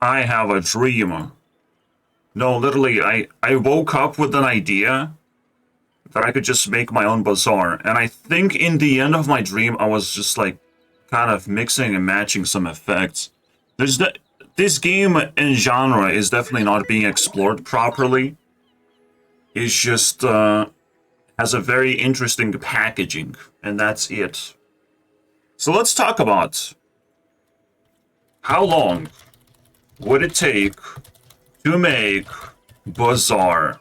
I have a dream. No, literally, I woke up with an idea that I could just make my own bazaar. And I think in the end of my dream, I was just like kind of mixing and matching some effects. There's the, this game and genre is definitely not being explored properly. It's just has a very interesting packaging, and that's it. So let's talk about how long would it take to make Bazaar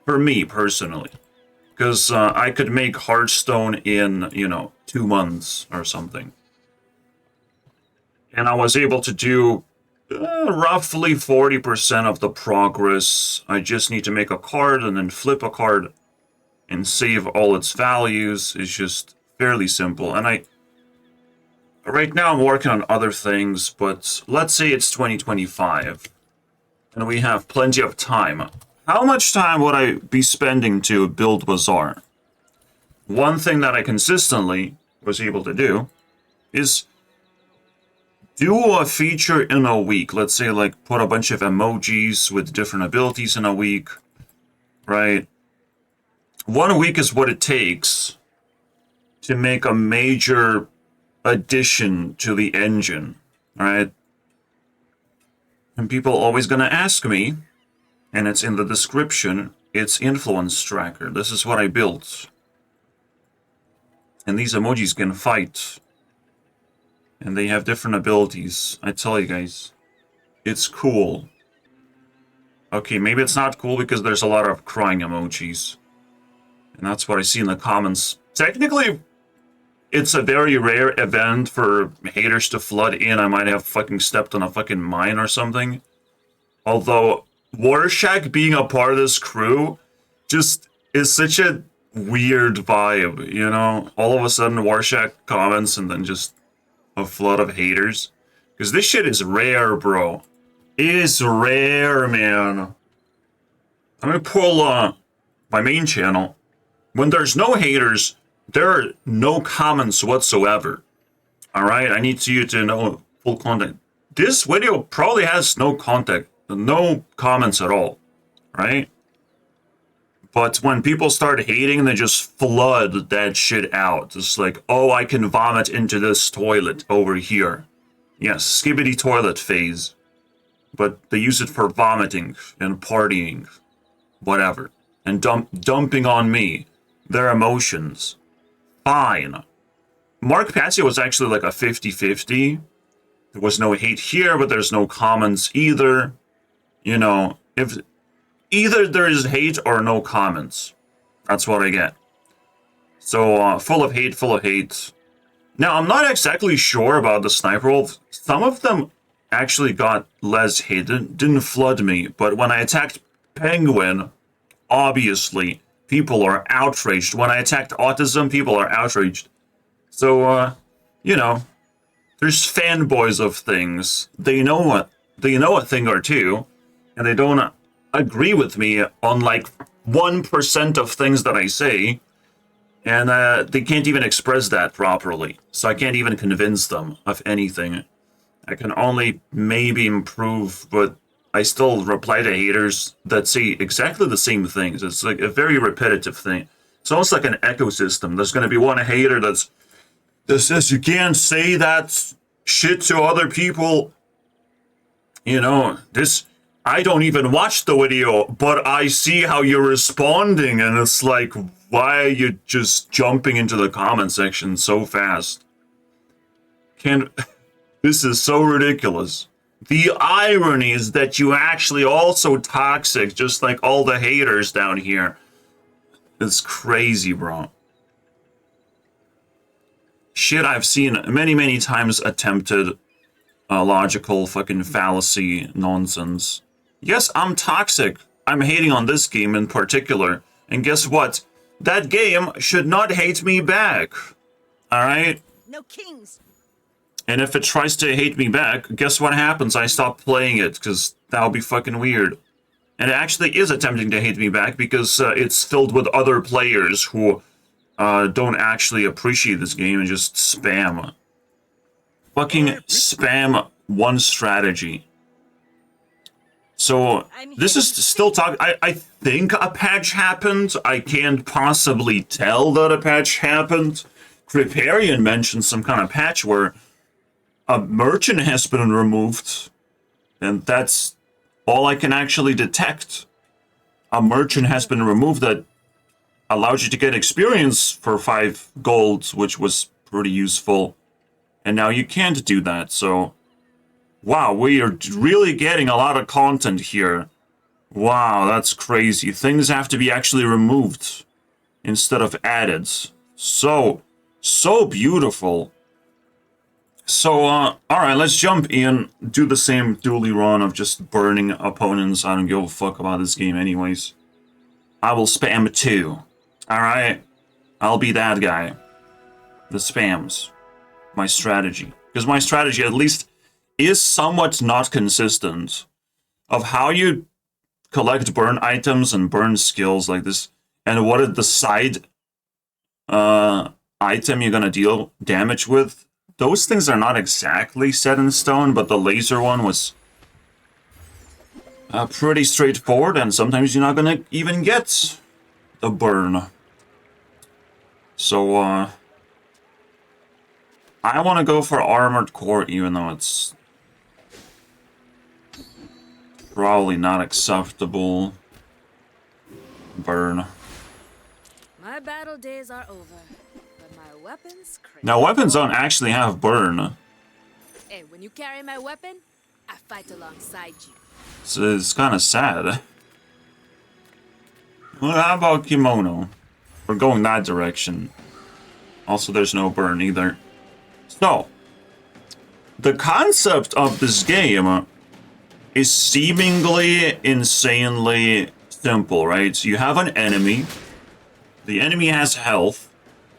for me personally. Because I could make Hearthstone in, 2 months or something. And I was able to do roughly 40% of the progress. I just need to make a card and then flip a card and save all its values. It's just fairly simple. And right now I'm working on other things, but let's say it's 2025 and we have plenty of time. How much time would I be spending to build Bazaar? One thing that I consistently was able to do is do a feature in a week. Let's say like put a bunch of emojis with different abilities in a week, right? 1 week is what it takes to make a major addition to the engine, right? And people always gonna ask me, and it's in the description, it's influence tracker. This is what I built. And these emojis can fight. And they have different abilities. I tell you guys, it's cool. Okay, maybe it's not cool because there's a lot of crying emojis. And that's what I see in the comments. Technically, it's a very rare event for haters to flood in. I might have fucking stepped on a fucking mine or something. Although, Warshak being a part of this crew just is such a weird vibe, you know? All of a sudden, Warshak comments and then just a flood of haters. Because this shit is rare, bro. It is rare, man. I'm gonna pull my main channel. When there's no haters, there are no comments whatsoever. Alright, I need you to know full content. This video probably has no content, no comments at all, right? But when people start hating, they just flood that shit out. It's like, oh, I can vomit into this toilet over here. Yes, skibbity toilet phase. But they use it for vomiting and partying, whatever. And dumping on me their emotions. Fine. Mark Passio was actually like a 50-50. There was no hate here, but there's no comments either. You know, if either there is hate or no comments. That's what I get. So, full of hate, full of hate. Now, I'm not exactly sure about the sniper wolf. Some of them actually got less hate, didn't flood me. But when I attacked Penguin, obviously, people are outraged. When I attacked Autism, people are outraged. So, you know, there's fanboys of things. They know a thing or two, and they don't agree with me on like 1% of things that I say, and they can't even express that properly. So I can't even convince them of anything. I can only maybe improve, but I still reply to haters that say exactly the same things. It's like a very repetitive thing. It's almost like an ecosystem. There's going to be one hater that says you can't say that shit to other people. You know, I don't even watch the video, but I see how you're responding, and it's like, why are you just jumping into the comment section so fast? This is so ridiculous. The irony is that you actually also toxic, just like all the haters down here. It's crazy, bro. Shit I've seen many, many times attempted logical fucking fallacy nonsense. Yes, I'm toxic. I'm hating on this game in particular. And guess what? That game should not hate me back. Alright? No kings. And if it tries to hate me back, guess what happens? I stop playing it, because that would be fucking weird. And it actually is attempting to hate me back, because it's filled with other players who don't actually appreciate this game and just spam. Fucking spam one strategy. So this is still talk. I think a patch happened. I can't possibly tell that a patch happened. Criparian mentioned some kind of patch where a merchant has been removed, and that's all I can actually detect. A merchant has been removed that allows you to get experience for 5 gold, which was pretty useful. And now you can't do that, so... Wow, we are really getting a lot of content here. Wow, that's crazy. Things have to be actually removed instead of added. So beautiful. So, alright, let's jump in, do the same dually run of just burning opponents. I don't give a fuck about this game anyways. I will spam too. Alright? I'll be that guy. The spams. My strategy. Because my strategy, at least, is somewhat not consistent. Of how you collect burn items and burn skills like this, and what is the side item you're gonna deal damage with. Those things are not exactly set in stone, but the laser one was pretty straightforward, and sometimes you're not gonna even get the burn. So, I want to go for Armored Core, even though it's probably not acceptable. Burn. My battle days are over, but my weapons... Now, weapons don't actually have burn. Hey, when you carry my weapon, I fight alongside you. So it's kind of sad. Well, how about kimono? We're going that direction. Also, there's no burn either. So, the concept of this game is seemingly insanely simple, right? So you have an enemy. The enemy has health.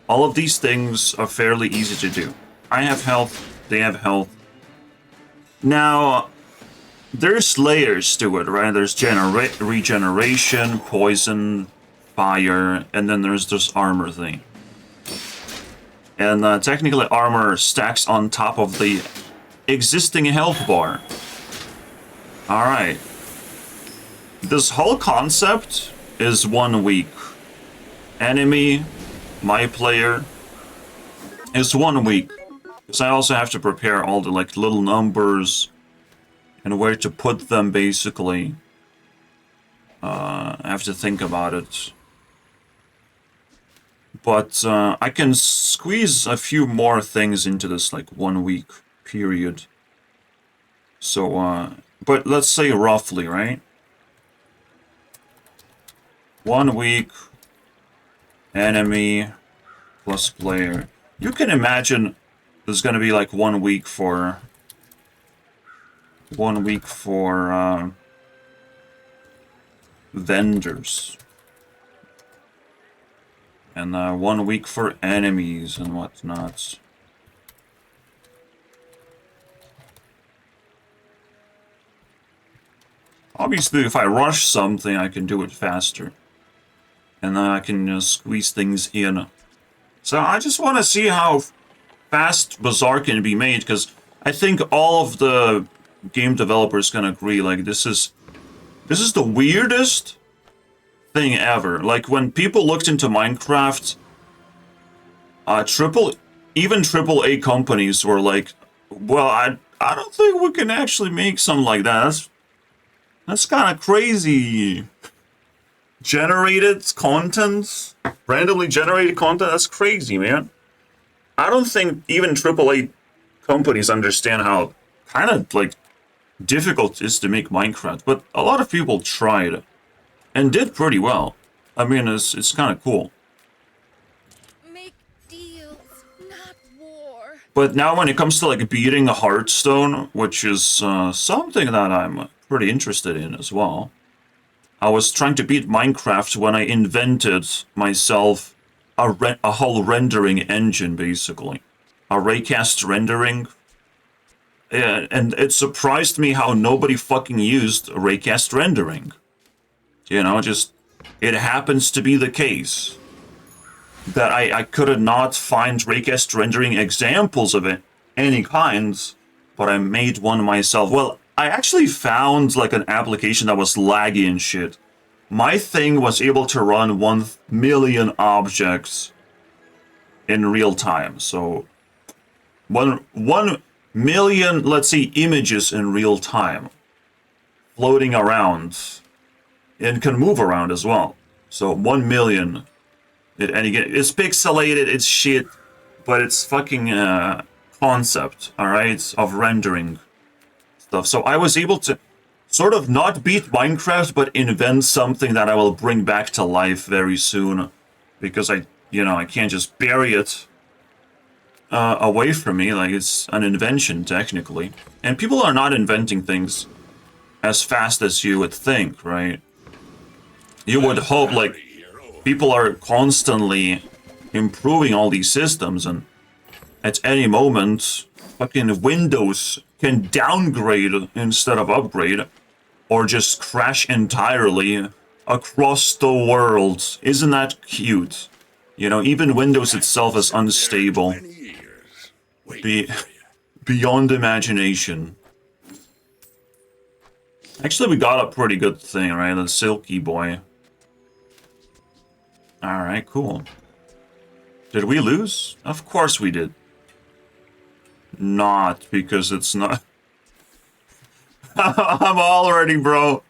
All of these things are fairly easy to do. I have health. They have health. Now, there's layers to it, right? There's regeneration, poison, fire, and then there's this armor thing. And technically, armor stacks on top of the existing health bar. Alright. This whole concept is 1 week. Enemy, my player, is 1 week. Because I also have to prepare all the like little numbers and where to put them, basically. I have to think about it. But I can squeeze a few more things into this like 1 week period. So, but let's say roughly, right? 1 week, enemy plus player. You can imagine there's gonna be like 1 week for 1 week for vendors. And 1 week for enemies and whatnot. Obviously, if I rush something, I can do it faster. And then I can squeeze things in. So I just want to see how fast Bazaar can be made, because I think all of the game developers can agree, like, this is the weirdest thing ever. Like, when people looked into Minecraft, even AAA companies were like, well, I don't think we can actually make something like that. That's kind of crazy. Generated content? Randomly generated content? That's crazy, man. I don't think even AAA companies understand how kind of, like, difficult it is to make Minecraft. But a lot of people tried and did pretty well. I mean, it's kind of cool. Make deals, not war. But now when it comes to, like, beating a hearthstone, which is something that I'm pretty interested in as well. I was trying to beat Minecraft when I invented myself a whole rendering engine, basically. A raycast rendering. Yeah, and it surprised me how nobody fucking used raycast rendering. You know, just, it happens to be the case that I could not find raycast rendering examples of it, any kinds, but I made one myself. Well, I actually found like an application that was laggy and shit. My thing was able to run 1,000,000 objects in real time. So 1,000,000, let's say, images in real time floating around and can move around as well. So 1,000,000 at any given. It's pixelated, it's shit, but it's fucking concept, all right, of rendering stuff. So I was able to sort of not beat Minecraft, but invent something that I will bring back to life very soon, because I can't just bury it away from me. Like, it's an invention technically, and people are not inventing things as fast as you would think, right? You would hope like people are constantly improving all these systems, and at any moment fucking Windows can downgrade instead of upgrade, or just crash entirely across the world. Isn't that cute? You know, even Windows itself is unstable. Beyond imagination. Actually, we got a pretty good thing, right? The Silky Boy. Alright, cool. Did we lose? Of course we did. Not, because it's not... I'm already, bro.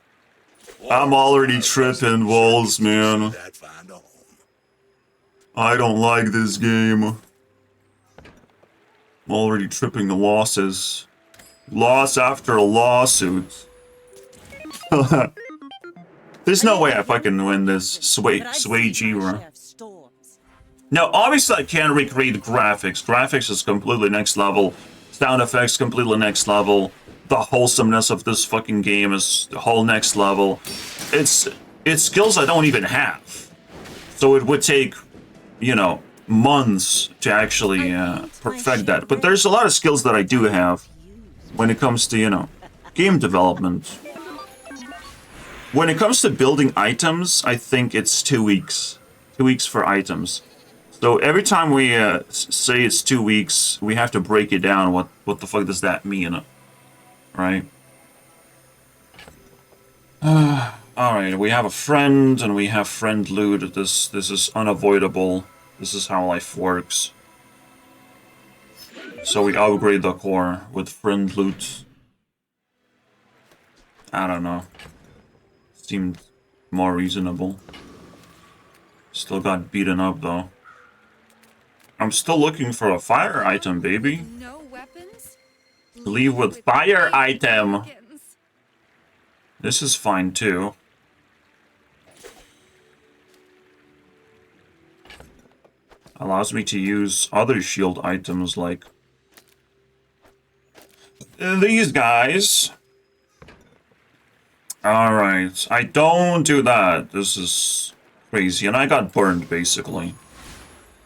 I'm already tripping walls, man. I don't like this game. I'm already tripping the losses. Loss after lawsuit. There's no way I fucking win this Sway G-Ra. Now, obviously I can't recreate graphics. Graphics is completely next level. Sound effects completely next level. The wholesomeness of this fucking game is the whole next level. It's skills I don't even have. So it would take, you know, months to actually perfect that. But there's a lot of skills that I do have when it comes to, you know, game development. When it comes to building items, I think it's 2 weeks. 2 weeks for items. So every time we say it's 2 weeks, we have to break it down. What the fuck does that mean? Right? Alright, we have a friend, and we have friend loot. This is unavoidable. This is how life works. So we upgrade the core with friend loot. I don't know. Seemed more reasonable. Still got beaten up though. I'm still looking for a fire item, baby. No weapons? Leave with fire item. This is fine too. Allows me to use other shield items like these guys. Alright, I don't do that. This is crazy. And I got burned, basically.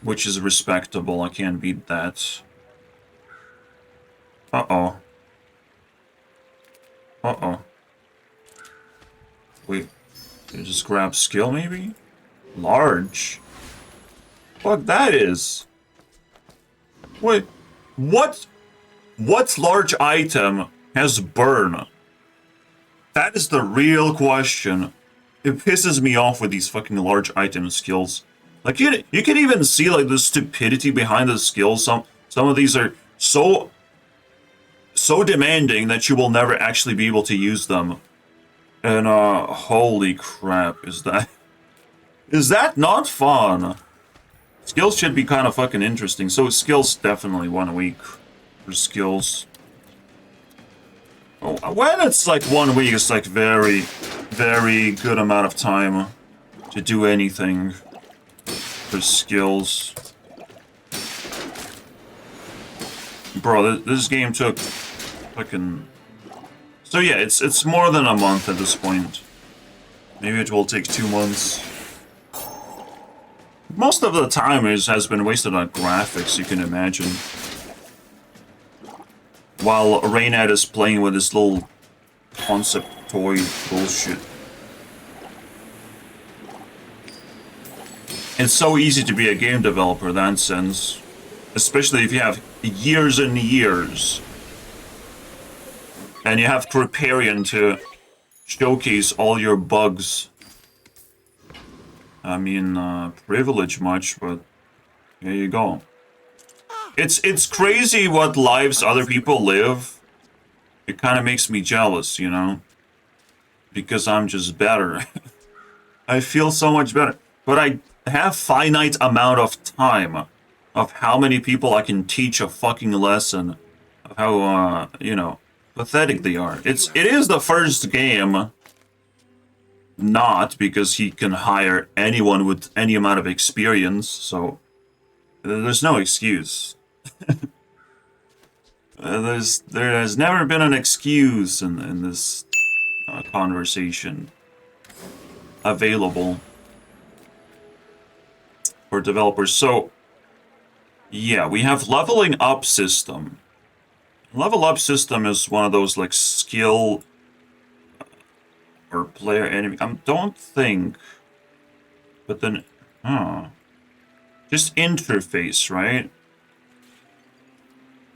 Which is respectable. I can't beat that. Uh-oh. Uh-oh. Wait. Did I just grab skill, maybe? Large? What that is? Wait. What large item has burn? That is the real question. It pisses me off with these fucking large item skills. Like, you can even see, like, the stupidity behind the skills. Some of these are so demanding that you will never actually be able to use them. And, holy crap, is that not fun? Skills should be kind of fucking interesting. So skills definitely 1 week for skills. When it's like 1 week, it's like very, very good amount of time to do anything for skills. Bro, this game took fucking... So yeah, it's more than a month at this point. Maybe it will take 2 months. Most of the time has been wasted on graphics, you can imagine. While Reynad is playing with this little concept toy bullshit. It's so easy to be a game developer in that sense. Especially if you have years and years And you have Kriparian to showcase all your bugs. I mean, privilege much, but here you go. It's crazy what lives other people live. It kind of makes me jealous, you know? Because I'm just better. I feel so much better. But I have finite amount of time of how many people I can teach a fucking lesson. Of how, you know, pathetic they are. It is the first game. Not because he can hire anyone with any amount of experience, so there's no excuse. There has never been an excuse in this conversation available for developers. So yeah, we have leveling up system. Level up system is one of those like skill or player enemy. I don't think, but then, just interface, right?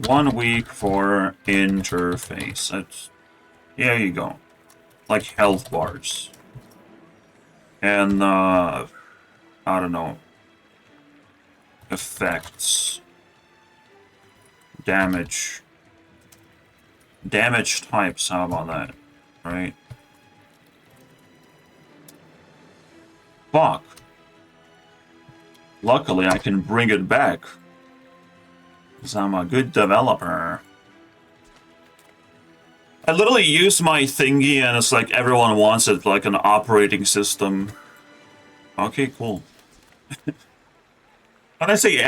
1 week for interface. That's, here you go. Like health bars. And, I don't know. Effects. Damage. Damage types, how about that? Right? Fuck. Luckily, I can bring it back. Because I'm a good developer. I literally use my thingy and it's like everyone wants it, like an operating system. Okay, cool. When I say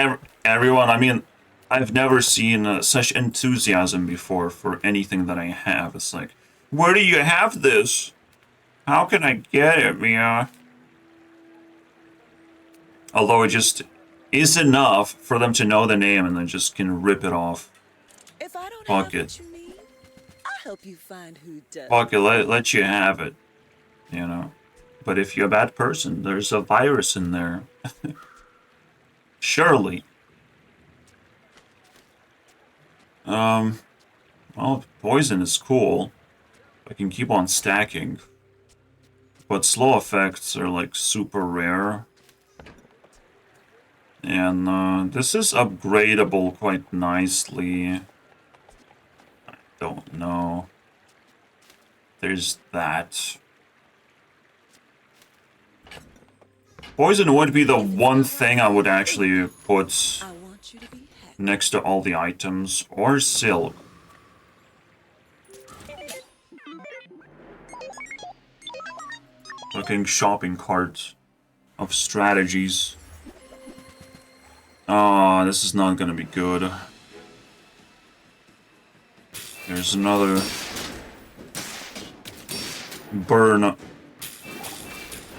everyone, I mean, I've never seen such enthusiasm before for anything that I have. It's like, where do you have this? How can I get it, Mia? Although it just is enough for them to know the name and then just can rip it off. If I don't Fuck have it. what you need, I'll help you find who does. Fuck it, let you have it. You know? But if you're a bad person, there's a virus in there. Surely. Well, poison is cool. I can keep on stacking. But slow effects are like super rare. And this is upgradable quite nicely. I don't know. There's that. Poison would be the one thing I would actually put I want you to be happy. next to all the items. Or silk. Looking shopping cart of strategies. Oh, this is not gonna be good. There's another burn.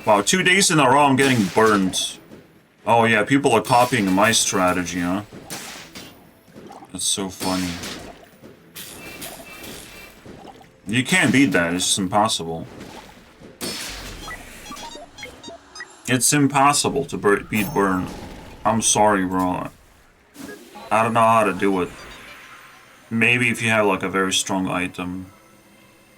Wow, 2 days in a row I'm getting burned. Oh yeah, people are copying my strategy, huh? That's so funny. You can't beat that, it's just impossible. It's impossible to beat burn. I'm sorry, bro. I don't know how to do it. Maybe if you have like a very strong item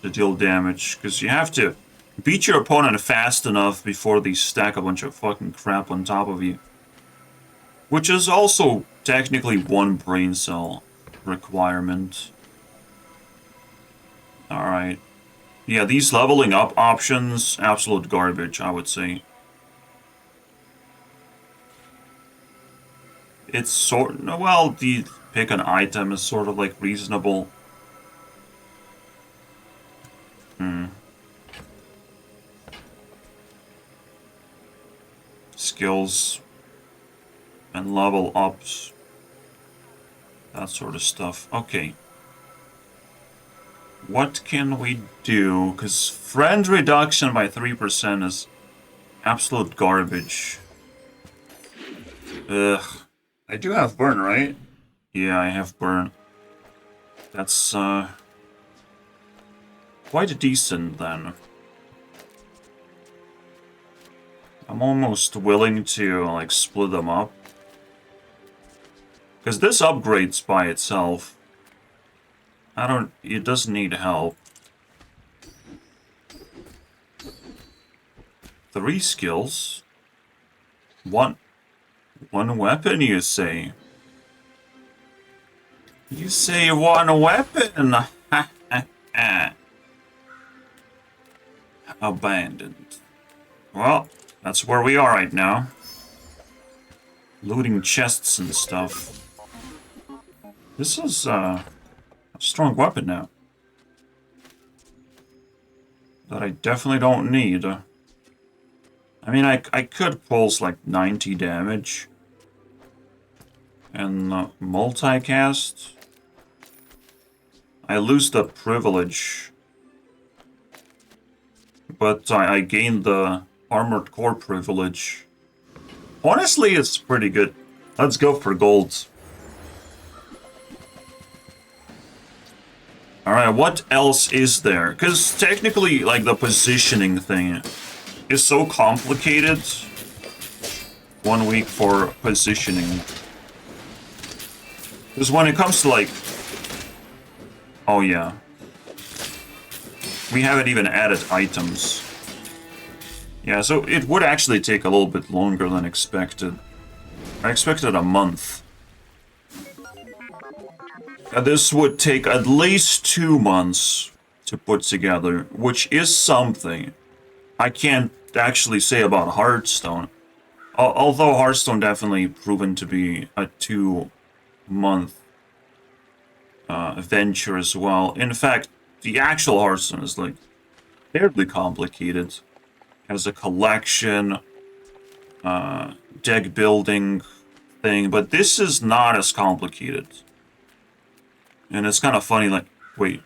to deal damage, because you have to beat your opponent fast enough before they stack a bunch of fucking crap on top of you. Which is also technically one brain cell requirement. Alright. Yeah, these leveling up options, absolute garbage, I would say. It's sort well, the pick an item is sort of like reasonable. Skills and level ups. That sort of stuff. Okay. What can we do? Because friend reduction by 3% is absolute garbage. Ugh. I do have burn, right? Yeah, I have burn. That's, quite decent, then. I'm almost willing to, like, split them up. Because this upgrades by itself. I don't... It doesn't need help. 3 skills. One weapon, you say? You say 1 weapon? Abandoned. Well, that's where we are right now. Looting chests and stuff. This is a strong weapon now. That I definitely don't need. I mean, I could pulse like 90 damage. And multicast. I lose the privilege. But I gained the armored core privilege. Honestly, it's pretty good. Let's go for gold. Alright, what else is there? Because technically, like, the positioning thing is so complicated. 1 week for positioning. Because when it comes to, like... Oh, yeah. We haven't even added items. Yeah, so it would actually take a little bit longer than expected. I expected a month. This would take at least 2 months to put together, which is something. I can't actually say about Hearthstone. Although Hearthstone definitely proven to be a 2-month venture as well. In fact, the actual Hearthstone is like fairly complicated. Has a collection, deck building thing, but this is not as complicated. And it's kind of funny, like, wait.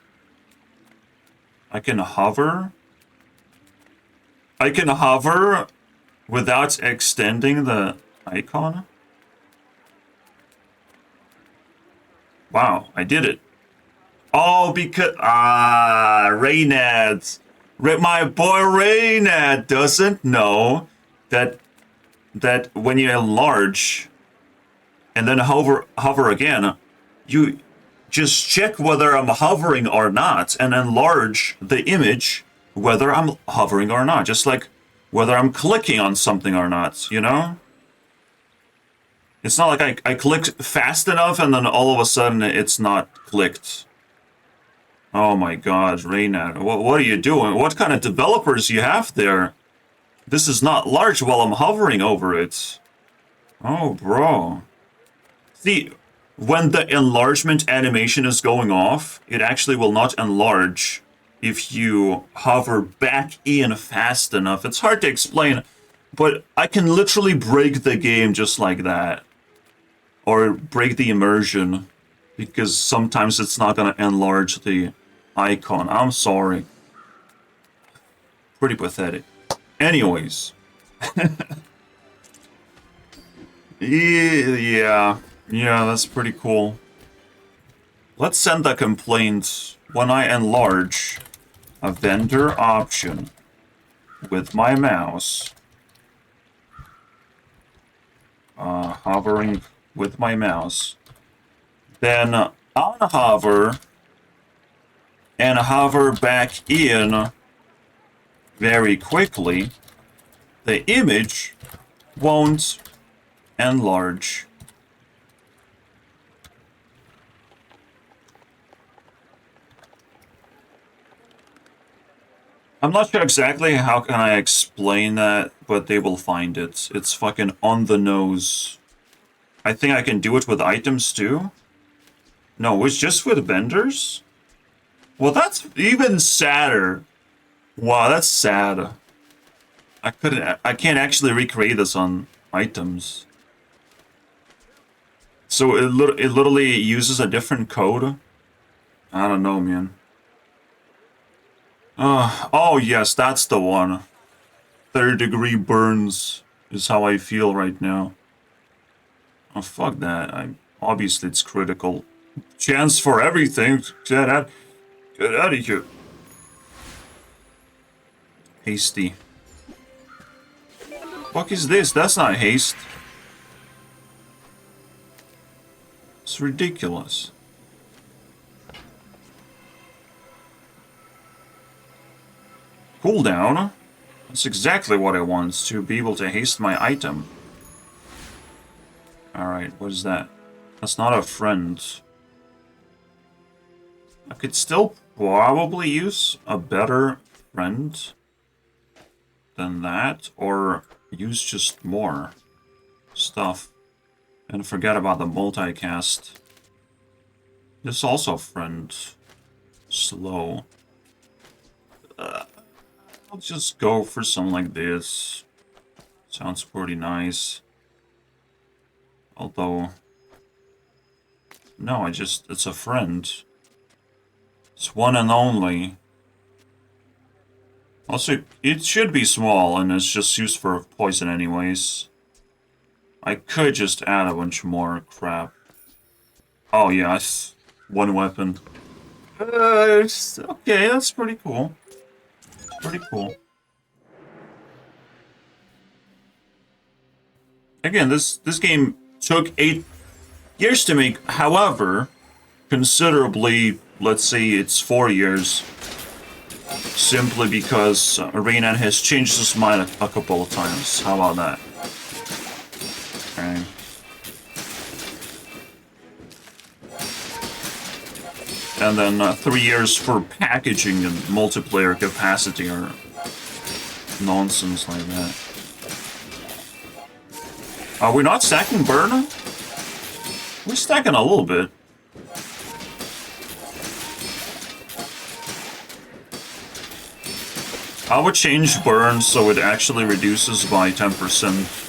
I can hover? I can hover without extending the icon? Wow, I did it. Oh, because... Reynad. My boy Reynad doesn't know that when you enlarge and then hover again, you just check whether I'm hovering or not and enlarge the image whether I'm hovering or not, just like whether I'm clicking on something or not, you know? It's not like I clicked fast enough and then all of a sudden it's not clicked. Oh my god, Reynad, what are you doing? What kind of developers you have there? This is not large while I'm hovering over it. Oh, bro. See, when the enlargement animation is going off, it actually will not enlarge if you hover back in fast enough. It's hard to explain, but I can literally break the game just like that. Or break the immersion, because sometimes it's not going to enlarge the icon. I'm sorry. Pretty pathetic. Anyways. Yeah, that's pretty cool. Let's send a complaint when I enlarge a vendor option with my mouse. Hovering with my mouse. Then unhover and hover back in very quickly. The image won't enlarge. I'm not sure exactly how can I explain that, but they will find it. It's fucking on the nose. I think I can do it with items too. No, it's just with vendors? Well, that's even sadder. Wow, that's sad. I can't actually recreate this on items. So it literally uses a different code? I don't know, man. Oh yes, that's the one. 3rd-degree burns is how I feel right now. Oh, fuck that. Obviously, it's critical. Chance for everything. Get out of here. Hasty. Fuck is this? That's not haste. It's ridiculous. cooldown. That's exactly what I want, to be able to haste my item. Alright, what is that? That's not a friend. I could still probably use a better friend than that, or use just more stuff and forget about the multicast. This also friend. Slow. I'll just go for something like this. Sounds pretty nice. Although, no, it's a friend. It's one and only. Also, it should be small, and it's just used for poison anyways. I could just add a bunch more crap. Oh, yes. One weapon. Okay, that's pretty cool. Pretty cool. Again, this game took 8 years to make. However, considerably, let's say it's 4 years. Simply because Reynad has changed his mind a couple of times. How about that? Okay. And then 3 years for packaging and multiplayer capacity or nonsense like that. Are we not stacking burn? We're stacking a little bit. I would change burn so it actually reduces by 10%.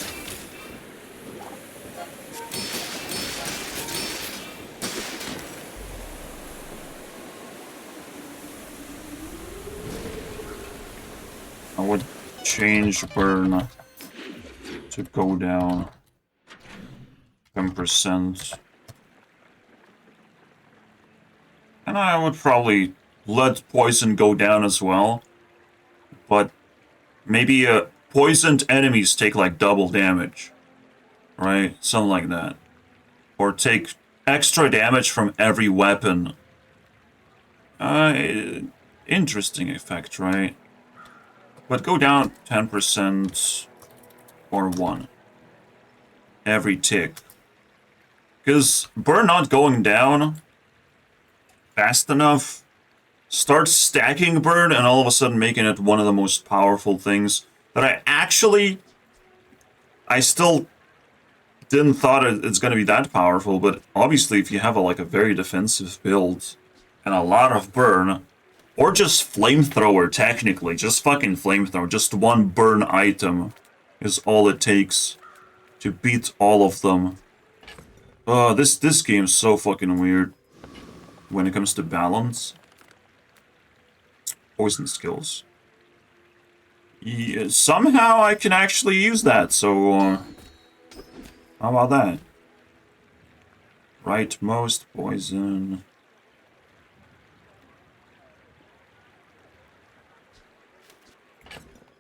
I would change burn to go down 10%. And I would probably let poison go down as well. But maybe poisoned enemies take like double damage. Right? Something like that. Or take extra damage from every weapon. Interesting effect, right? But go down 10% or 1. Every tick. Because burn not going down fast enough, start stacking burn and all of a sudden making it one of the most powerful things that I still didn't thought it's going to be that powerful, but obviously if you have like a very defensive build and a lot of burn, or just flamethrower technically, just fucking flamethrower, just one burn item is all it takes to beat all of them. This game's so fucking weird when it comes to balance. Poison skills. Yeah, somehow I can actually use that, so how about that? Rightmost poison.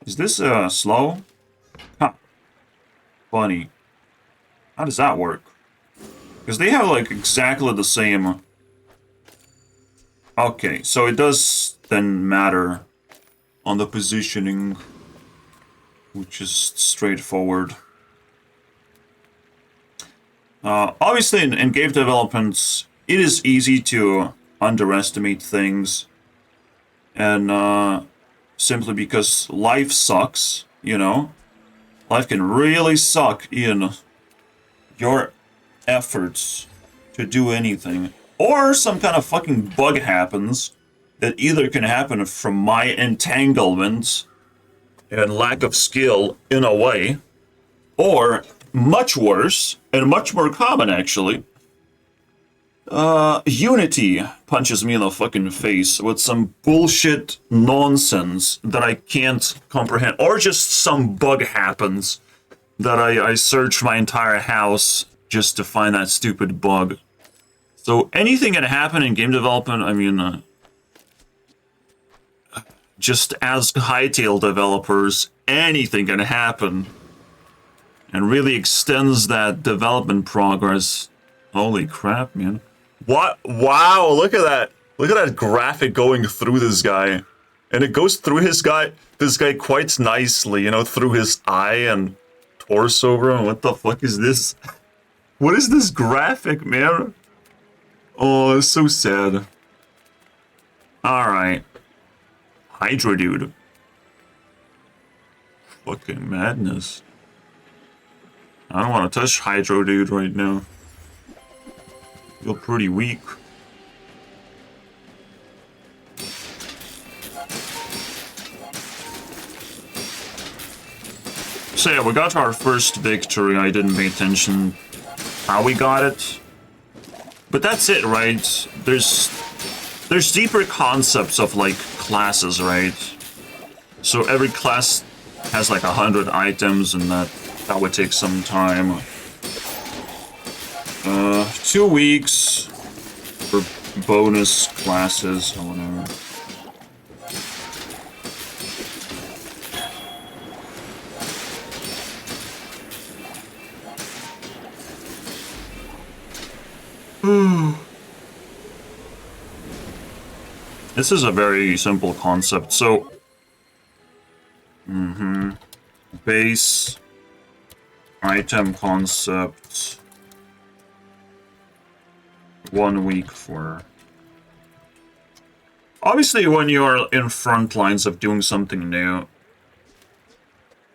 Is this slow? Huh. Funny. How does that work? Because they have like exactly the same. Okay, so it does then matter on the positioning, which is straightforward. Obviously, in game development, it is easy to underestimate things, and simply because life sucks, you know? Life can really suck in your efforts to do anything. Or some kind of fucking bug happens that either can happen from my entanglement and lack of skill in a way, or much worse, and much more common actually, Unity punches me in the fucking face with some bullshit nonsense that I can't comprehend, or just some bug happens that I search my entire house just to find that stupid bug. So anything can happen in game development. I mean, just as Hytale developers, anything can happen, and really extends that development progress. Holy crap, man. What? Wow, look at that. Look at that graphic going through this guy. And it goes through this guy quite nicely, you know, through his eye and torso, bro. What the fuck is this? What is this graphic, man? Oh, it's so sad. Alright. Hydra dude. Fucking madness. I don't want to touch Hydro dude right now. Feel pretty weak. So yeah, we got our first victory. I didn't pay attention how we got it. But that's it, right? There's deeper concepts of like classes, right? So every class has like 100 items, and that would take some time. 2 weeks for bonus classes or whatever. This is a very simple concept. So, base item concept 1 week for. Obviously, when you're in front lines of doing something new,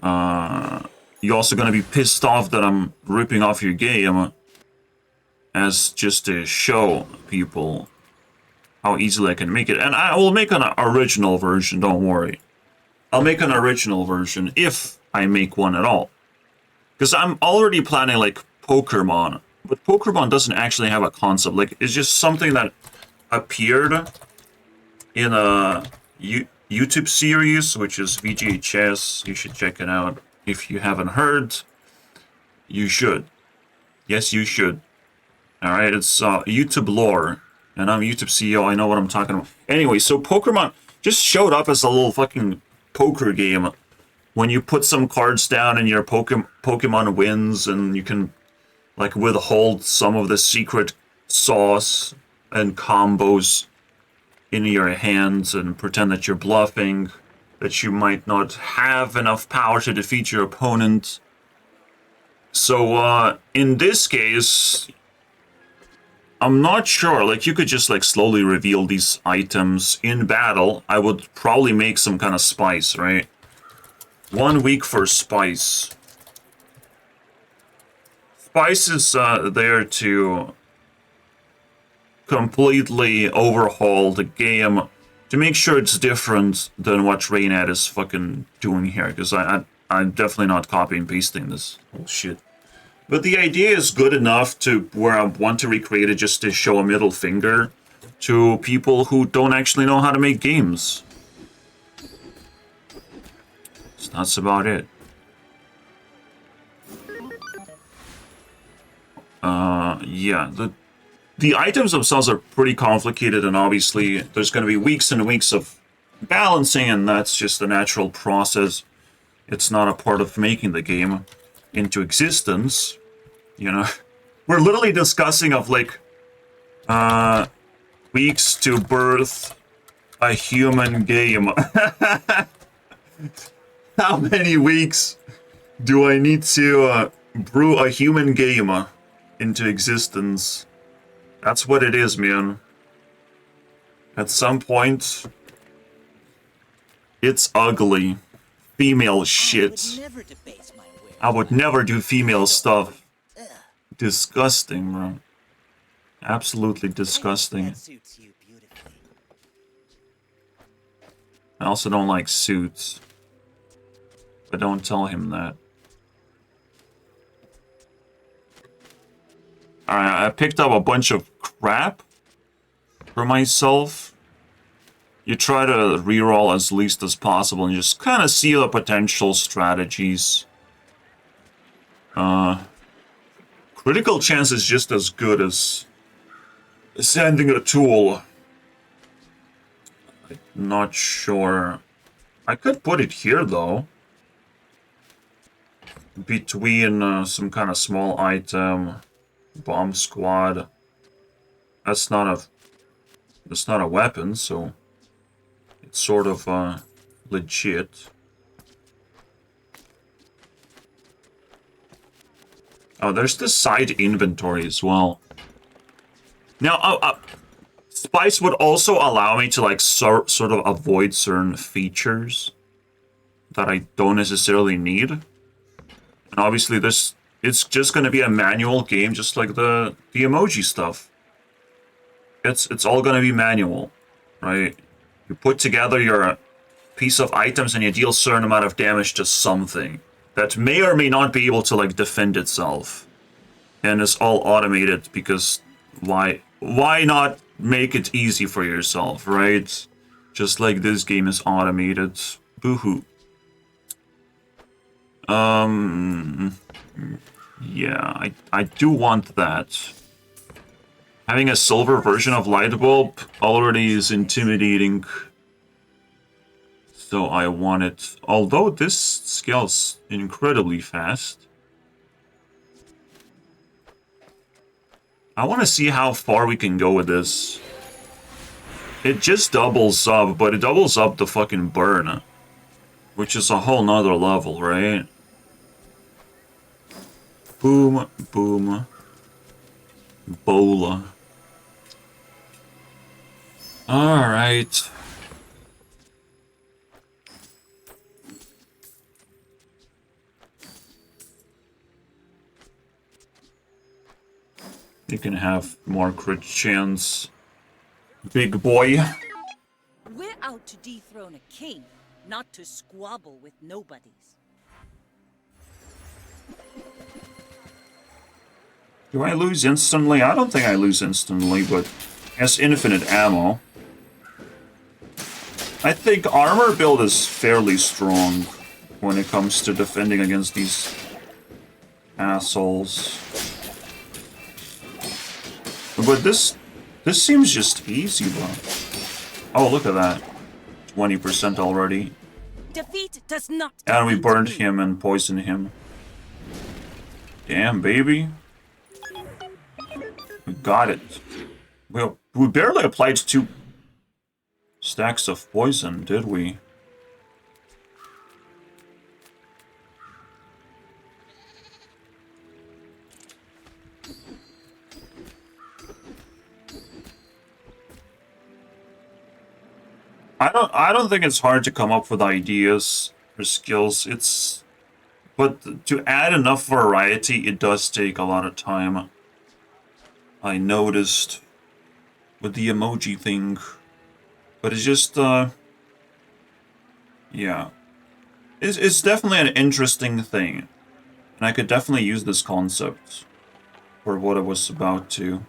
you're also gonna be pissed off that I'm ripping off your game as just to show people how easily I can make it. And I will make an original version, don't worry. I'll make an original version if I make one at all. Because I'm already planning like Pokemon. But Pokemon doesn't actually have a concept. Like, it's just something that appeared in a YouTube series, which is VGHS. You should check it out. If you haven't heard, you should. Yes, you should. Alright, it's YouTube lore. And I'm YouTube CEO, I know what I'm talking about. Anyway, so Pokemon just showed up as a little fucking poker game. When you put some cards down and your Pokemon wins, and you can like withhold some of the secret sauce and combos in your hands and pretend that you're bluffing, that you might not have enough power to defeat your opponent. So in this case, I'm not sure, like you could just like slowly reveal these items in battle. I would probably make some kind of spice, right? 1 week for spice. Spice is there to completely overhaul the game to make sure it's different than what Reynad is fucking doing here, because I'm definitely not copy and pasting this whole shit. But the idea is good enough to where I want to recreate it just to show a middle finger to people who don't actually know how to make games. So that's about it. Yeah, the items themselves are pretty complicated, and obviously there's going to be weeks and weeks of balancing, and that's just the natural process. It's not a part of making the game into existence. You know, we're literally discussing of like weeks to birth a human game. How many weeks do I need to brew a human game into existence? That's what it is, man. At some point, it's ugly. Female shit. I would never do female stuff. Disgusting, bro. Absolutely disgusting. I also don't like suits. But don't tell him that. Alright, I picked up a bunch of crap for myself. You try to reroll as least as possible and just kind of see the potential strategies. Critical chance is just as good as sending a tool. I'm not sure. I could put it here though. Between some kind of small item, bomb squad. That's not a weapon, so it sort of legit. Oh, there's the side inventory as well. Now, Spice would also allow me to like sort of avoid certain features that I don't necessarily need. And obviously it's just going to be a manual game, just like the emoji stuff. It's all going to be manual, right? You put together your piece of items and you deal a certain amount of damage to something that may or may not be able to like defend itself. And it's all automated because why not make it easy for yourself, right? Just like this game is automated. Boo-hoo. Yeah, I do want that. Having a silver version of Lightbulb already is intimidating. So I want it. Although this scales incredibly fast. I want to see how far we can go with this. It just doubles up, but it doubles up the fucking burn. Which is a whole nother level, right? Boom, boom. Bola. Alright. You can have more crit chance. Big boy. We're out to dethrone a king, not to squabble with nobodies. Do I lose instantly? I don't think I lose instantly, but has infinite ammo. I think armor build is fairly strong when it comes to defending against these assholes. But this seems just easy, bro. Oh, look at that. 20% already. Defeat does not. And we defeat burned me. him and poisoned him. Damn, baby. We got it. We barely applied 2 stacks of poison, did we? I don't think it's hard to come up with ideas or skills. But to add enough variety, it does take a lot of time. I noticed with the emoji thing. But it's just, yeah. It's definitely an interesting thing. And I could definitely use this concept for what I was about to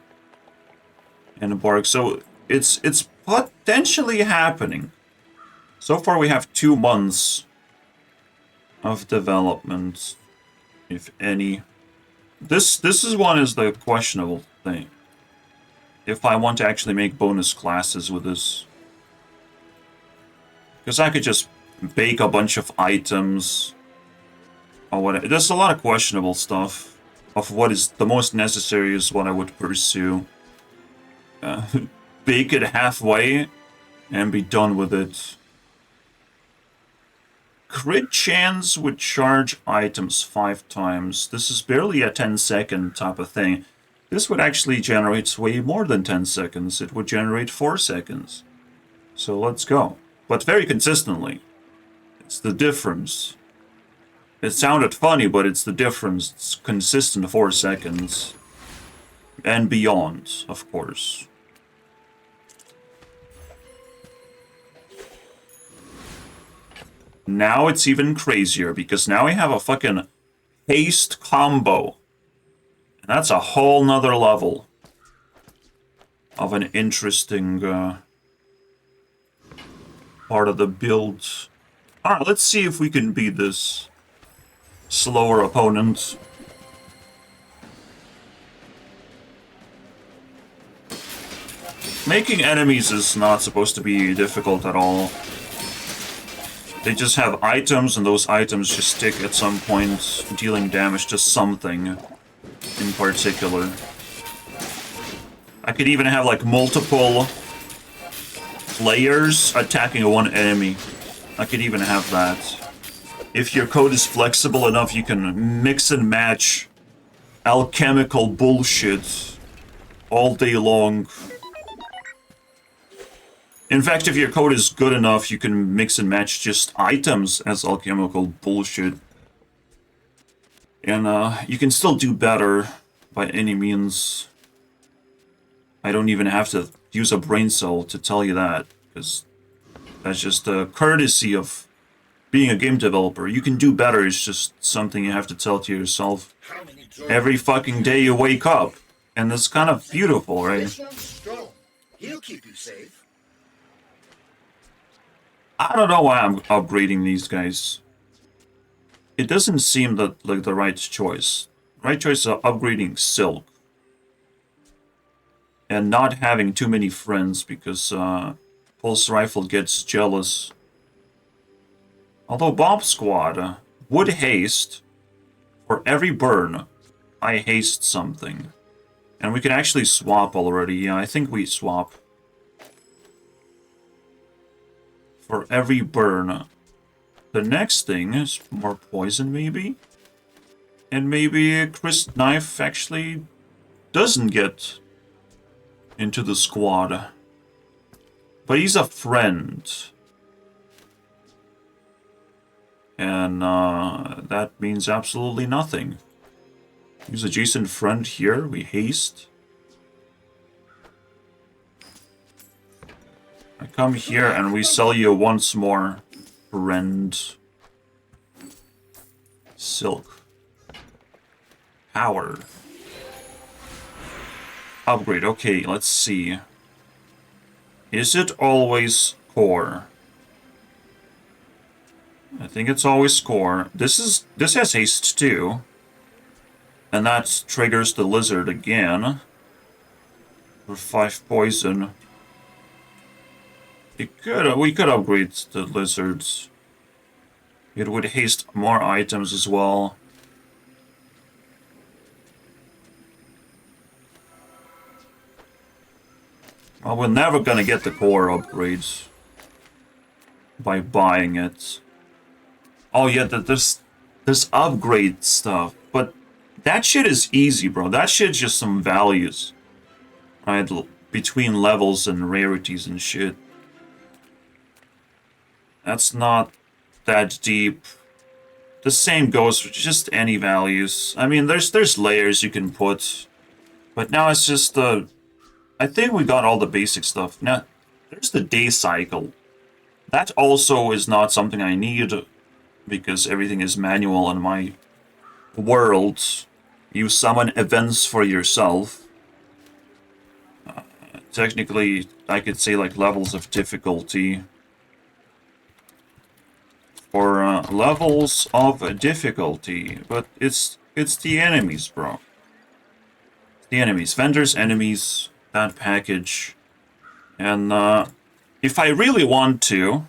embark. So it's potentially happening. So far we have 2 months of development, if any. This is the questionable thing. If I want to actually make bonus classes with this. Because I could just bake a bunch of items or whatever. There's a lot of questionable stuff of what is the most necessary is what I would pursue. Bake it halfway and be done with it. Crit chance would charge items 5 times. This is barely a 10-second type of thing. This would actually generate way more than 10 seconds. It would generate 4 seconds. So let's go. But very consistently. It's the difference. It sounded funny, but it's the difference. It's consistent 4 seconds. And beyond, of course. Now it's even crazier, because now we have a fucking haste combo. And that's a whole nother level of an interesting part of the build. Alright, let's see if we can beat this slower opponent. Making enemies is not supposed to be difficult at all. They just have items, and those items just stick at some point, dealing damage to something in particular. I could even have like multiple players attacking one enemy. I could even have that. If your code is flexible enough, you can mix and match alchemical bullshit all day long. In fact, if your code is good enough, you can mix and match just items as alchemical bullshit. And you can still do better by any means. I don't even have to use a brain cell to tell you that, because that's just a courtesy of being a game developer. You can do better, it's just something you have to tell to yourself every fucking day you wake up. And it's kind of beautiful, right? This one's strong. He'll keep you safe. I don't know why I'm upgrading these guys. It doesn't seem that like the right choice. Right choice is upgrading Silk. And not having too many friends, because Pulse Rifle gets jealous. Although Bomb Squad would haste. For every burn, I haste something. And we can actually swap already. Yeah, I think we swap. For every burn. The next thing is more poison, maybe? And maybe Chris Knife actually doesn't get into the squad. But he's a friend. And that means absolutely nothing. Use adjacent friend here, we haste. I come here and we sell you once more, friend. Silk. Power. Upgrade, okay, let's see. Is it always core? I think it's always core. This has haste too. And that triggers the lizard again. For 5 poison. We could upgrade the lizards. It would haste more items as well. Well, we're never gonna get the core upgrades by buying it. Oh yeah, there's upgrade stuff, but that shit is easy, bro. That shit's just some values, right? Between levels and rarities and shit. That's not that deep. The same goes for just any values. I mean, there's layers you can put, but now it's just I think we got all the basic stuff. Now, there's the day cycle. That also is not something I need, because everything is manual in my world. You summon events for yourself. Technically, I could say like levels of difficulty. Or levels of difficulty, but it's the enemies, bro. The enemies, vendors, enemies, that package. And if I really want to,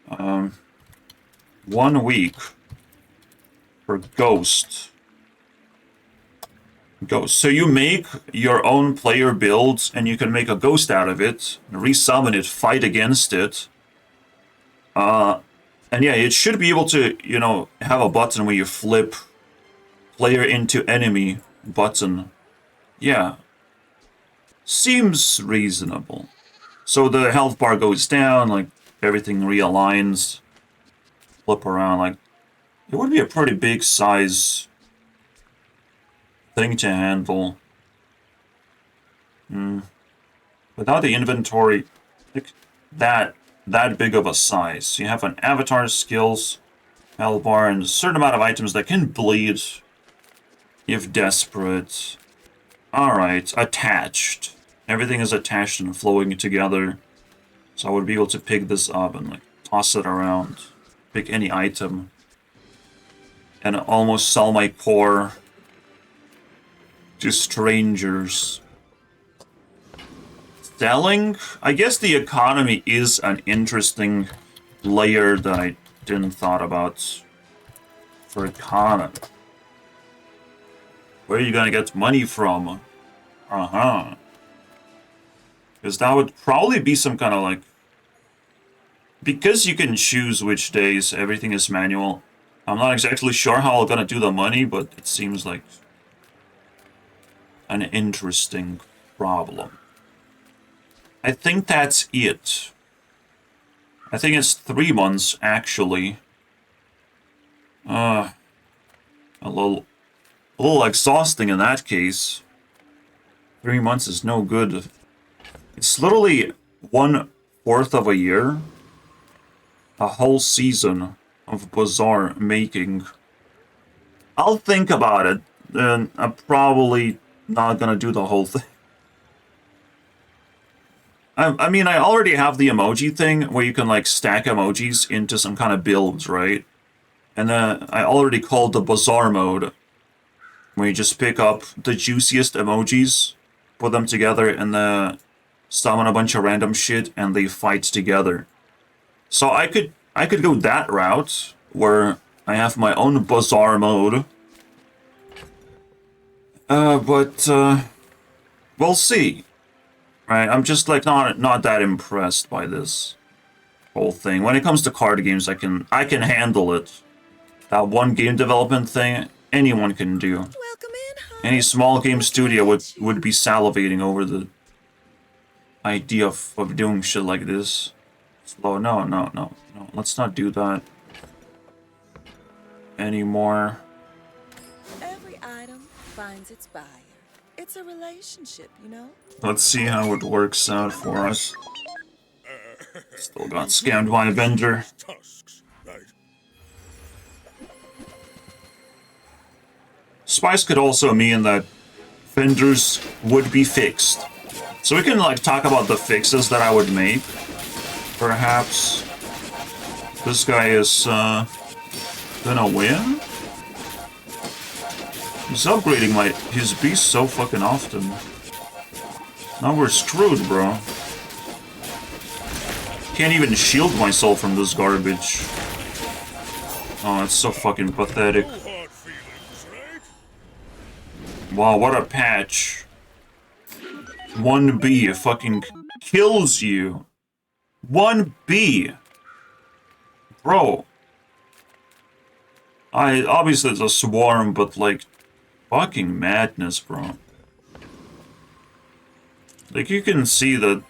1 week for Ghost. So you make your own player builds, and you can make a ghost out of it, resummon it, fight against it. And yeah, it should be able to, you know, have a button where you flip player into enemy button. Yeah. Seems reasonable. So the health bar goes down, like everything realigns. Flip around, like it would be a pretty big size thing to handle. Without the inventory, like that big of a size. You have an avatar, skills, health bar, and a certain amount of items that can bleed if desperate. Alright, attached. Everything is attached and flowing together. So I would be able to pick this up and like toss it around. Pick any item. And almost sell my core to strangers. Selling? I guess the economy is an interesting layer that I didn't thought about for economy. Where are you gonna get money from? Uh-huh. Because that would probably be some kind of like... Because you can choose which days everything is manual, I'm not exactly sure how I'm gonna do the money, but it seems like an interesting problem. I think that's it. I think it's 3 months, actually. A little exhausting in that case. 3 months is no good. It's literally 1/4 of a year. A whole season of Bazaar making. I'll think about it, and I'm probably not gonna do the whole thing. I mean, I already have the emoji thing where you can like stack emojis into some kind of builds, right? And then I already called the Bazaar mode, where you just pick up the juiciest emojis, put them together, and then summon a bunch of random shit, and they fight together. So I could go that route, where I have my own Bazaar mode. But we'll see. Right, I'm just like not that impressed by this whole thing. When it comes to card games, I can handle it. That one game development thing, anyone can do. Welcome in, hon. Any small game studio would be salivating over the idea of doing shit like this. Slow, no. Let's not do that anymore. Every item finds its buyer. It's a relationship, you know? Let's see how it works out for us. Still got scammed by a vendor. Tusks, right? Spice could also mean that vendors would be fixed. So we can like talk about the fixes that I would make. Perhaps this guy is gonna win? He's upgrading his beast so fucking often. Now we're screwed, bro. Can't even shield myself from this garbage. Oh, it's so fucking pathetic. No hard feelings, right? Wow, what a patch. 1B fucking kills you. 1B. Bro. Obviously it's a swarm, but like, fucking madness, bro. Like, you can see that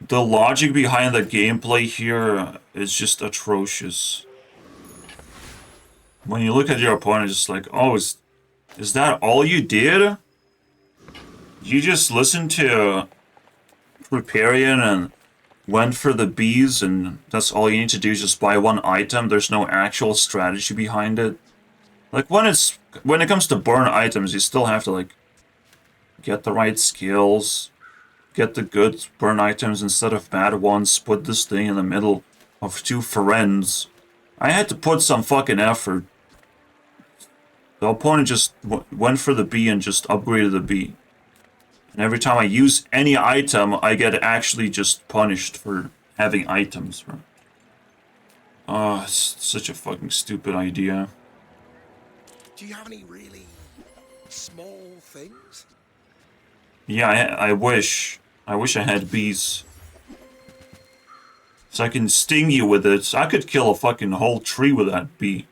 the logic behind the gameplay here is just atrocious. When you look at your opponent, it's just like, oh, is that all you did? You just listened to Riparian and went for the bees, and that's all you need to do is just buy one item. There's no actual strategy behind it. Like, when it comes to burn items, you still have to like get the right skills, get the good burn items instead of bad ones, put this thing in the middle of 2 friends. I had to put some fucking effort. The opponent just went for the bee and just upgraded the bee. And every time I use any item, I get actually just punished for having items. Oh, it's such a fucking stupid idea. Do you have any really small things? Yeah, I wish. I wish I had bees. So I can sting you with it. I could kill a fucking whole tree with that bee.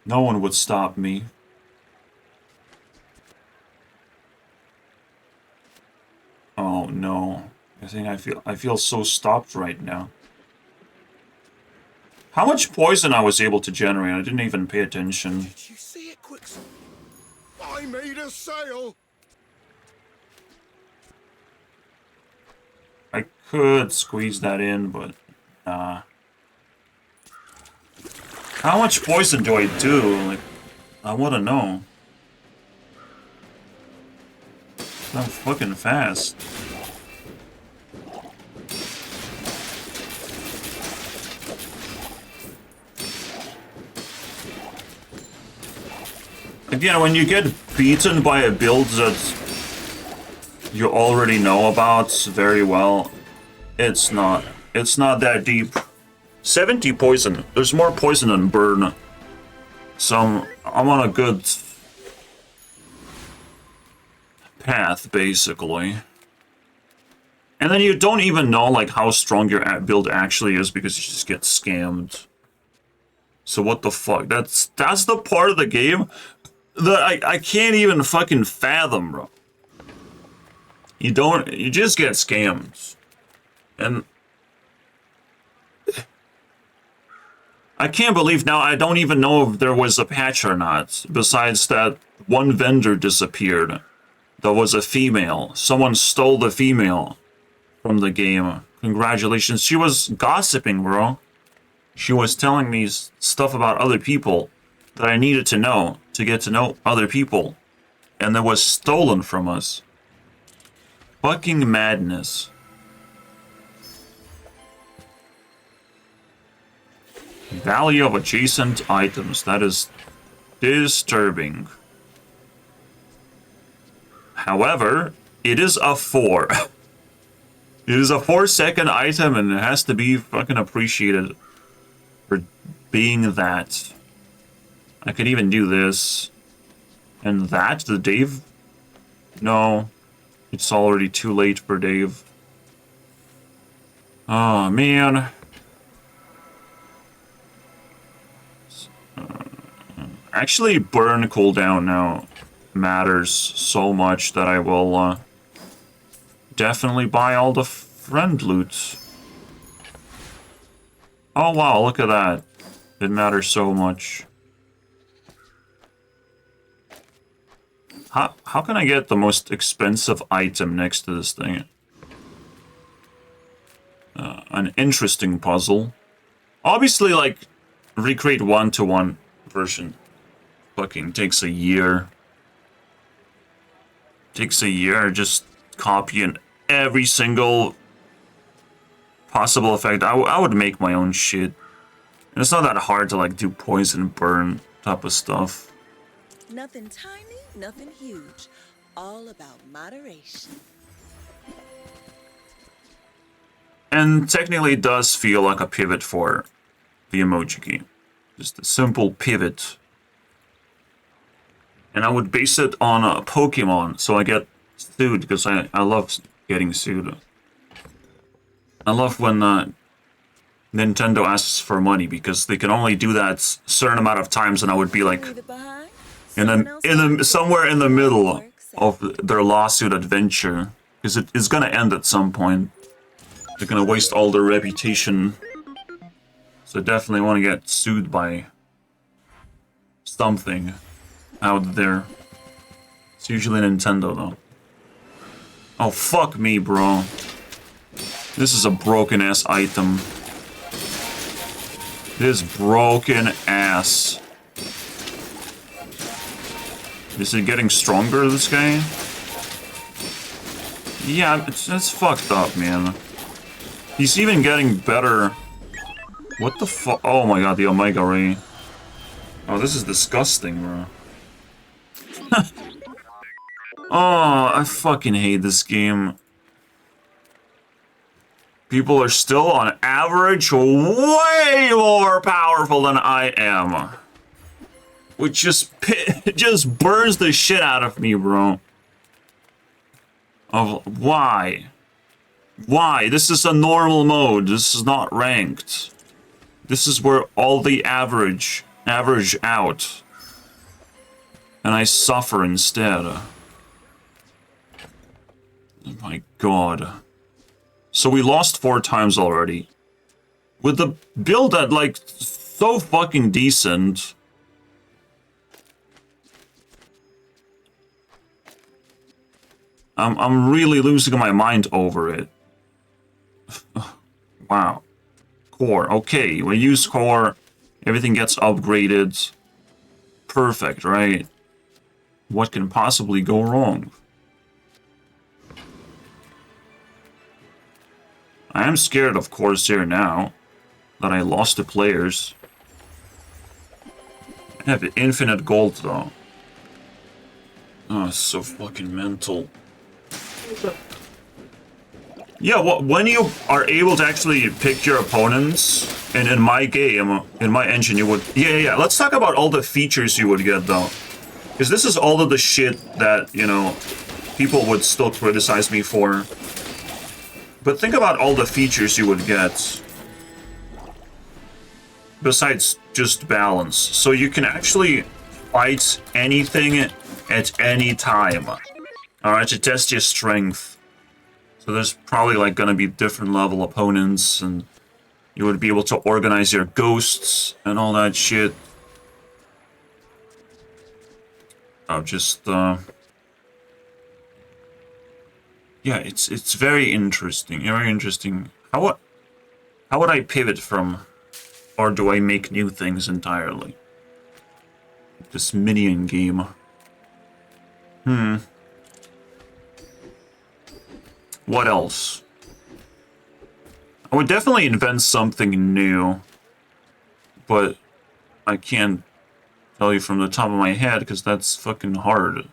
No one would stop me. Oh no. I feel so stopped right now. How much poison I was able to generate? I didn't even pay attention. Did you see it, Quicksilver? I made a sale! I could squeeze that in, but nah. How much poison do I do? Like, I wanna know. I'm fucking fast. Again, when you get beaten by a build that you already know about very well, it's not that deep. 70 poison. There's more poison than burn. So I'm on a good path, basically. And then you don't even know, like, how strong your build actually is because you just get scammed. So what the fuck? That's the part of the game that I can't even fucking fathom, bro. You just get scammed. And I can't believe now I don't even know if there was a patch or not, besides that one vendor disappeared. That was a female. Someone stole the female from the game. Congratulations. She was gossiping, bro. She was telling me stuff about other people that I needed to know to get to know other people. And that was stolen from us. Fucking madness. Value of adjacent items. That is disturbing. However, it is a 4. It is a 4-second item and it has to be fucking appreciated for being that. I could even do this. And that? The Dave? No. It's already too late for Dave. Oh, man. Actually, burn cooldown now matters so much that I will definitely buy all the friend loot. Oh wow, look at that. It matters so much. How can I get the most expensive item next to this thing? An interesting puzzle. Obviously, like, recreate 1-to-1 version fucking takes a year. Takes a year, just copying every single possible effect. I would make my own shit. And it's not that hard to, like, do poison burn type of stuff. Nothing tiny, nothing huge. All about moderation. And technically it does feel like a pivot for the emoji key. Just a simple pivot. And I would base it on a Pokemon, so I get sued, because I love getting sued. I love when Nintendo asks for money, because they can only do that a certain amount of times, and I would be like, somewhere in the middle of their lawsuit adventure, because it's gonna end at some point. They're gonna waste all their reputation. So I definitely want to get sued by something out there. It's usually Nintendo, though. Oh, fuck me, bro. This is a broken-ass item. This broken ass. Is it getting stronger, this guy? Yeah, it's fucked up, man. He's even getting better. What the fuck? Oh my god, the Omega Ray. Oh, this is disgusting, bro. Oh, I fucking hate this game. People are still, on average, way more powerful than I am. Which just burns the shit out of me, bro. Why? Why? This is a normal mode. This is not ranked. This is where all the average out. And I suffer instead. Oh my god. So we lost 4 times already. With the build that, like, so fucking decent. I'm really losing my mind over it. Wow. Core. Okay, we use core. Everything gets upgraded. Perfect, right? What can possibly go wrong? I am scared of Corsair now that I lost the players. I have infinite gold though. Oh, it's so fucking mental. Yeah, well, when you are able to actually pick your opponents, and in my game, in my engine, you would... Yeah. Let's talk about all the features you would get, though. Because this is all of the shit that, you know, people would still criticize me for. But think about all the features you would get. Besides just balance. So you can actually fight anything at any time. Alright, to test your strength. So there's probably like gonna be different level opponents, and you would be able to organize your ghosts and all that shit. I'll just yeah, it's very interesting. Very interesting. How would I pivot from, or do I make new things entirely? This minion game. What else? I would definitely invent something new, but I can't tell you from the top of my head because that's fucking hard.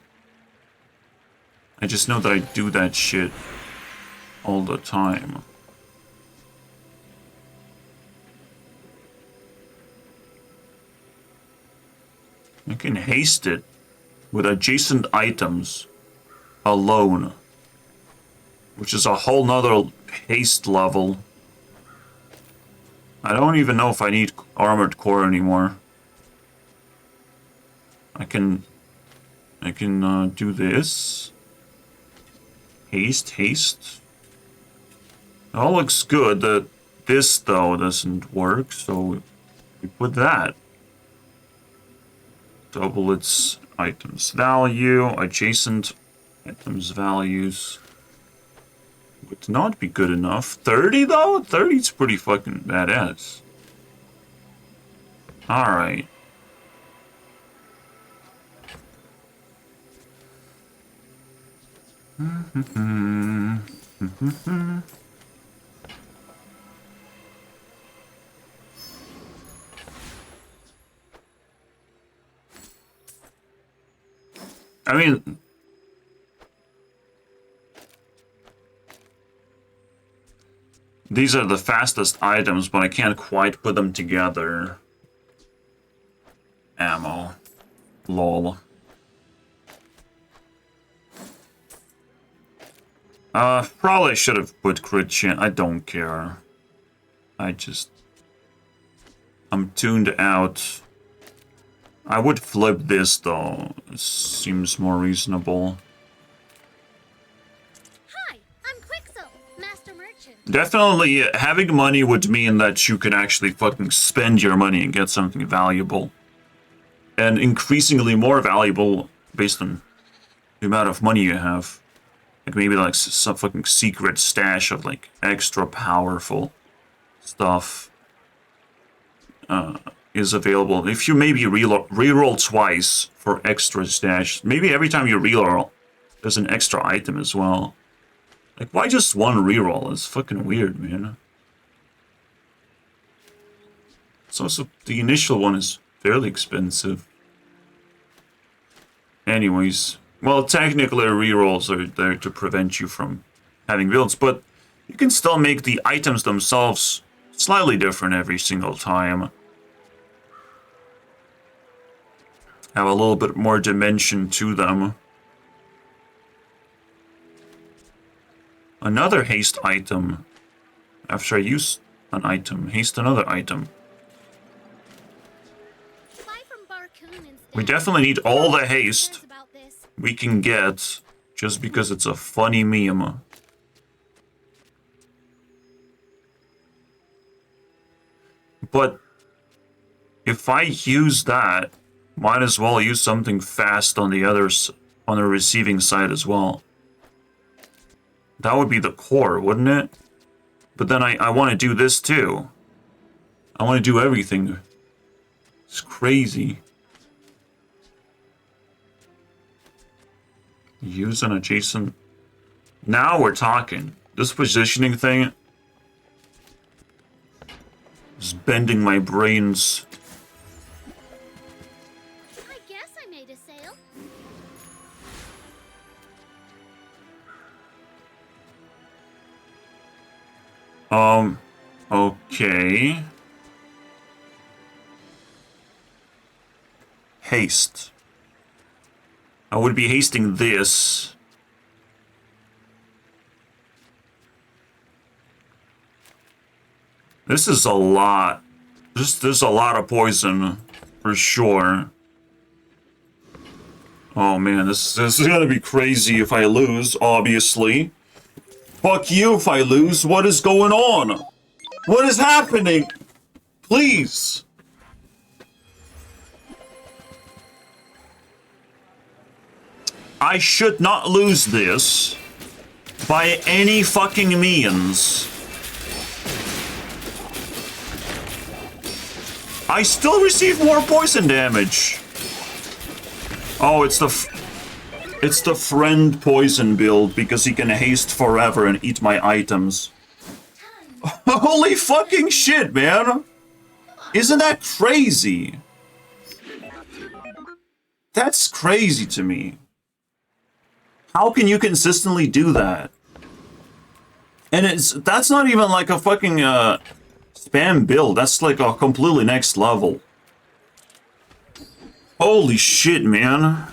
I just know that I do that shit all the time. I can haste it with adjacent items alone, which is a whole nother haste level. I don't even know if I need armored core anymore. I can do this. Haste. It all looks good. This though doesn't work, so we put that. Double its items value, adjacent items values. Would not be good enough. 30 though? 30 is pretty fucking badass. Alright. I mean, these are the fastest items, but I can't quite put them together. Ammo. Lol. Probably should have put crit chance. I don't care. I'm tuned out. I would flip this though. It seems more reasonable. Hi, I'm Quixel, Master Merchant. Definitely, having money would mean that you can actually fucking spend your money and get something valuable. And increasingly more valuable based on the amount of money you have. Like maybe like some fucking secret stash of like extra powerful stuff is available. If you maybe reroll twice for extra stash, maybe every time you reroll, there's an extra item as well. Like, why just one reroll? It's fucking weird, man. It's also, the initial one is fairly expensive. Anyways, well, technically rerolls are there to prevent you from having builds, but you can still make the items themselves slightly different every single time. Have a little bit more dimension to them. Another haste item. After I use an item, haste another item. We definitely need all the haste we can get just because it's a funny meme. But if I use that, might as well use something fast on the others, on the receiving side as well. That would be the core, wouldn't it? But then I want to do this too. I want to do everything. It's crazy. Use an adjacent... Now we're talking. This positioning thing is bending my brains. I guess I made a sale. Okay. Haste. I would be hasting this This is a lot. There's a lot of poison, for sure. Oh man, this is gonna be crazy if I lose, obviously. Fuck you if I lose. What is going on? What is happening? Please. I should not lose this by any fucking means. I still receive more poison damage. Oh, it's the friend poison build because he can haste forever and eat my items. Holy fucking shit, man. Isn't that crazy? That's crazy to me. How can you consistently do that? And that's not even like a fucking spam build. That's like a completely next level. Holy shit, man.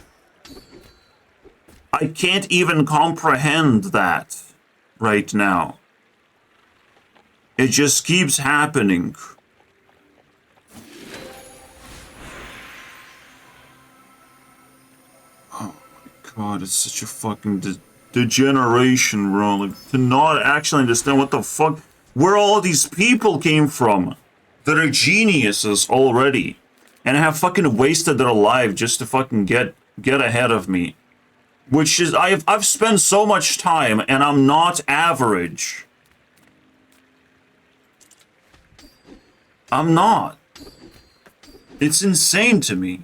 I can't even comprehend that right now. It just keeps happening. God, it's such a fucking degeneration, bro. Like, to not actually understand what the fuck, where all these people came from that are geniuses already and have fucking wasted their life just to fucking get ahead of me. Which is, I've spent so much time and I'm not average. I'm not. It's insane to me.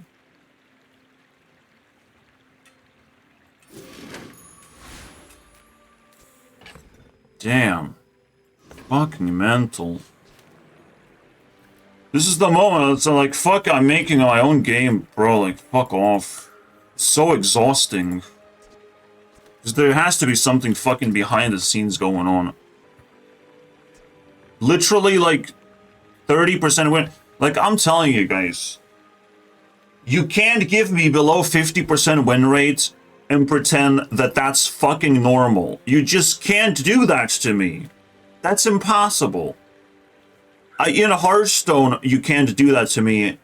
Damn. Fucking mental. This is the moment. It's like, fuck, I'm making my own game, bro. Like, fuck off. It's so exhausting. Because there has to be something fucking behind the scenes going on. Literally, like, 30% win. Like, I'm telling you guys. You can't give me below 50% win rate and pretend that that's fucking normal. You just can't do that to me. That's impossible. In Hearthstone, you can't do that to me.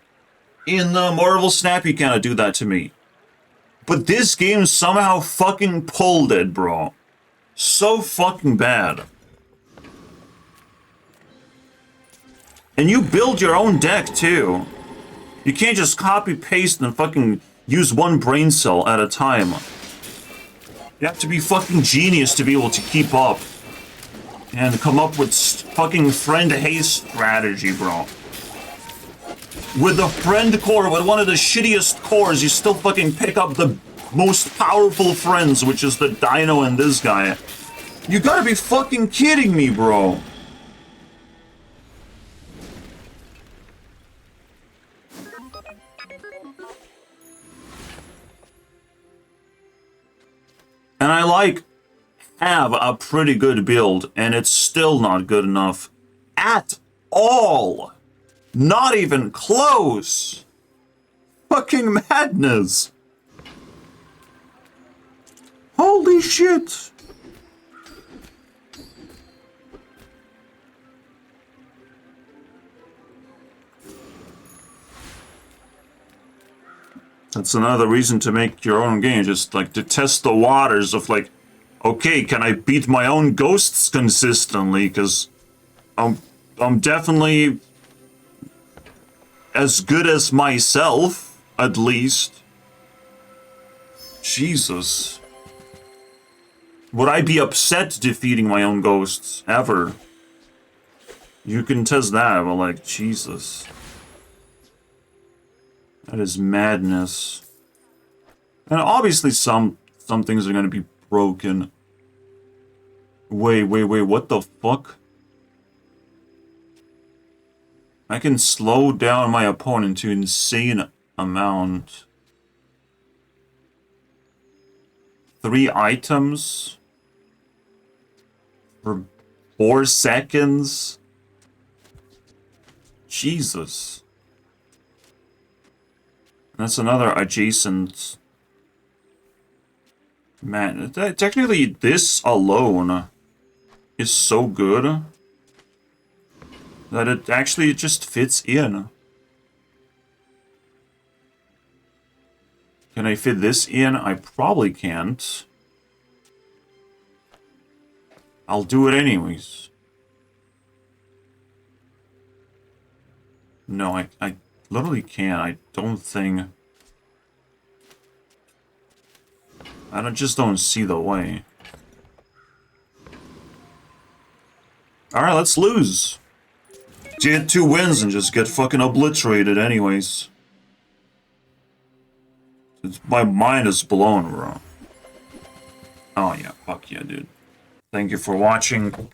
In Marvel Snap, you can't do that to me. But this game somehow fucking pulled it, bro. So fucking bad. And you build your own deck, too. You can't just copy-paste and fucking use one brain cell at a time. You have to be fucking genius to be able to keep up. And come up with fucking friend haste strategy, bro. With the friend core, with one of the shittiest cores, you still fucking pick up the most powerful friends, which is the Dino and this guy. You gotta be fucking kidding me, bro. And I have a pretty good build, and it's still not good enough at all. Not even close. Fucking madness. Holy shit. That's another reason to make your own game, just like to test the waters of like, okay, can I beat my own ghosts consistently? Because I'm definitely as good as myself, at least. Jesus. Would I be upset defeating my own ghosts? Ever? You can test that, but like, Jesus. That is madness. And obviously some things are gonna be broken. Wait, what the fuck? I can slow down my opponent to an insane amount. 3 items for 4 seconds? Jesus. That's another adjacent... Man, technically this alone is so good. that it actually just fits in. Can I fit this in? I probably can't. I'll do it anyways. No, I literally can't. I don't think... just don't see the way. Alright, let's lose. Get 2 wins and just get fucking obliterated anyways. My mind is blown, bro. Oh yeah, fuck yeah, dude. Thank you for watching.